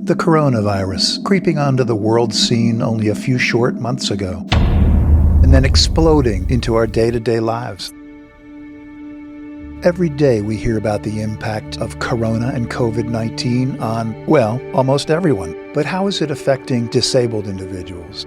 The coronavirus, creeping onto the world scene only a few short months ago, and then exploding into our day-to-day lives. Every day we hear about the impact of corona and COVID-19 on, well, almost everyone. But how is it affecting disabled individuals?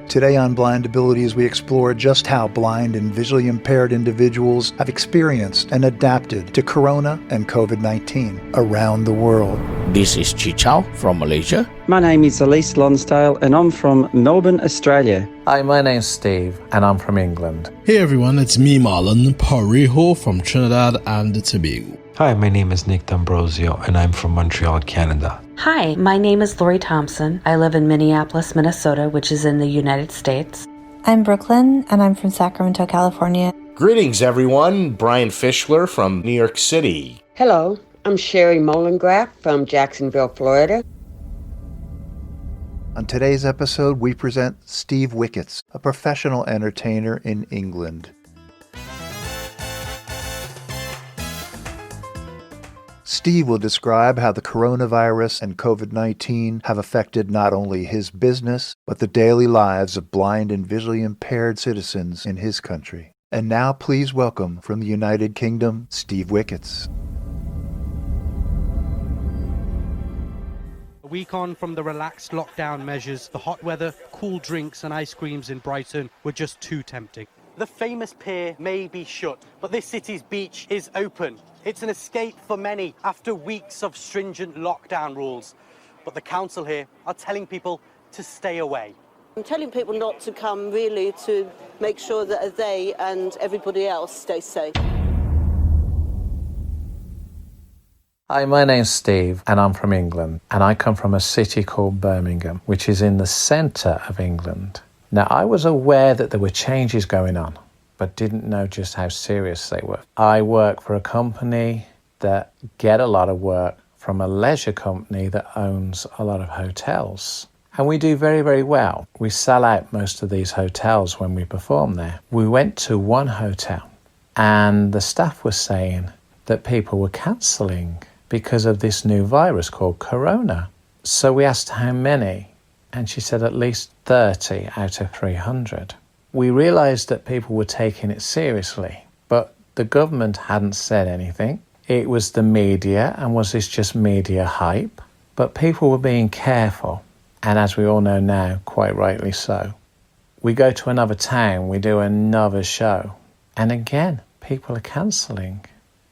Today on Blind Abilities, we explore just how blind and visually impaired individuals have experienced and adapted to corona and COVID-19 around the world. This is Chichao from Malaysia. My name is Elise Lonsdale and I'm from Melbourne, Australia. Hi, my name's Steve and I'm from England. Hey everyone, it's me Marlon Parejo from Trinidad and Tobago. Hi, my name is Nick D'Ambrosio and I'm from Montreal, Canada. Hi, my name is Lori Thompson. I live in Minneapolis, Minnesota, which is in the United States. I'm Brooklyn and I'm from Sacramento, California. Greetings everyone, Brian Fischler from New York City. Hello, I'm Sherry Molengraf from Jacksonville, Florida. On today's episode, we present Steve Wicketts, a professional entertainer in England. Steve will describe how the coronavirus and COVID-19 have affected not only his business, but the daily lives of blind and visually impaired citizens in his country. And now please welcome from the United Kingdom, Steve Wicketts. A week on from the relaxed lockdown measures, the hot weather, cool drinks and ice creams in Brighton were just too tempting. The famous pier may be shut, but this city's beach is open. It's an escape for many after weeks of stringent lockdown rules. But the council here are telling people to stay away. I'm telling people not to come, really, to make sure that they and everybody else stay safe. Hi, my name's Steve and I'm from England and I come from a city called Birmingham, which is in the centre of England. Now, I was aware that there were changes going on, but didn't know just how serious they were. I work for a company that get a lot of work from a leisure company that owns a lot of hotels. And we do very, very well. We sell out most of these hotels when we perform there. We went to one hotel and the staff was saying that people were cancelling because of this new virus called corona. So we asked how many, and she said at least 30 out of 300. We realised that people were taking it seriously, but the government hadn't said anything. It was the media, and was this just media hype? But people were being careful, and as we all know now, quite rightly so. We go to another town, we do another show, and again, people are cancelling.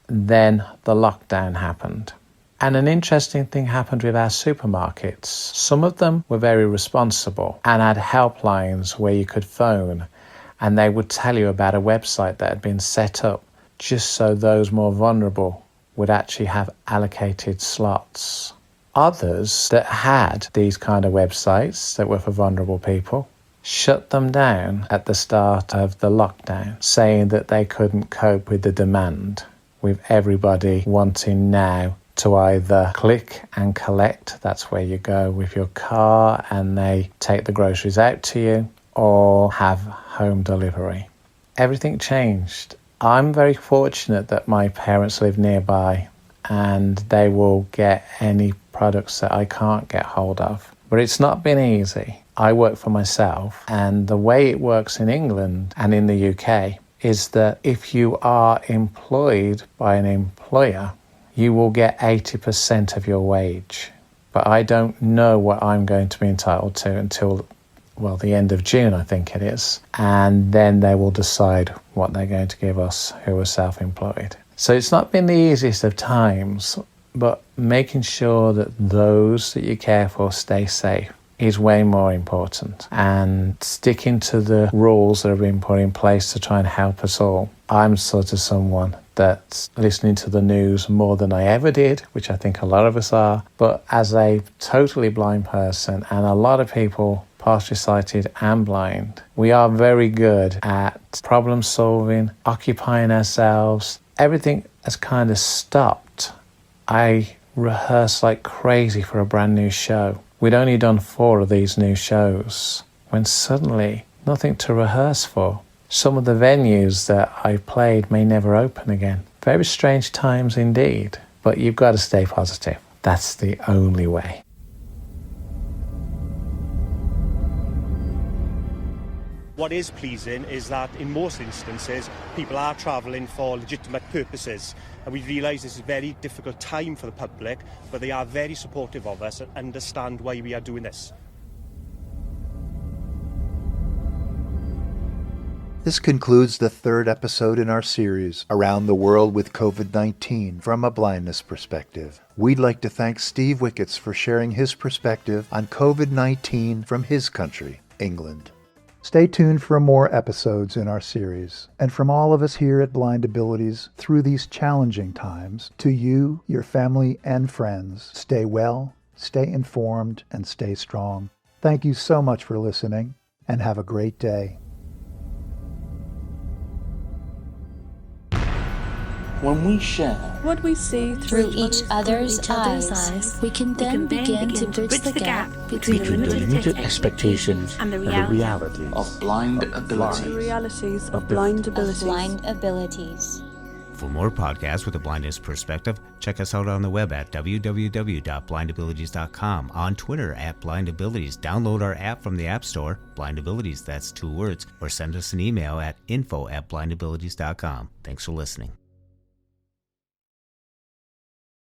Then the lockdown happened. And an interesting thing happened with our supermarkets. Some of them were very responsible and had helplines where you could phone and they would tell you about a website that had been set up just so those more vulnerable would actually have allocated slots. Others that had these kind of websites that were for vulnerable people shut them down at the start of the lockdown, saying that they couldn't cope with the demand, with everybody wanting now to either click and collect, that's where you go with your car and they take the groceries out to you, or have home delivery. Everything changed. I'm very fortunate that my parents live nearby and they will get any products that I can't get hold of. But it's not been easy. I work for myself, and the way it works in England and in the UK is that if you are employed by an employer, you will get 80% of your wage. But I don't know what I'm going to be entitled to until, well, the end of June, I think it is. And then they will decide what they're going to give us who are self-employed. So it's not been the easiest of times, but making sure that those that you care for stay safe is way more important, and sticking to the rules that have been put in place to try and help us all. I'm sort of someone that's listening to the news more than I ever did, which I think a lot of us are, but as a totally blind person, and a lot of people partially sighted and blind, we are very good at problem solving, occupying ourselves. Everything has kind of stopped. I rehearse like crazy for a brand new show. We'd only done 4 of these new shows when suddenly nothing to rehearse for. Some of the venues that I played may never open again. Very strange times indeed, but you've got to stay positive. That's the only way. What is pleasing is that in most instances, people are travelling for legitimate purposes. And we realise this is a very difficult time for the public, but they are very supportive of us and understand why we are doing this. This concludes the third episode in our series, Around the World with COVID-19 from a Blindness Perspective. We'd like to thank Steve Wicketts for sharing his perspective on COVID-19 from his country, England. Stay tuned for more episodes in our series. And from all of us here at Blind Abilities, through these challenging times, to you, your family, and friends, stay well, stay informed, and stay strong. Thank you so much for listening, and have a great day. When we share what we see through each other's eyes, we can then begin to bridge the gap between the limited expectations and the reality of blind abilities. The realities of blind abilities. For more podcasts with a Blindness Perspective, check us out on the web at www.blindabilities.com, on Twitter at blindabilities. Download our app from the App Store, Blindabilities, that's 2 words, or send us an email at info@blindabilities.com. Thanks for listening.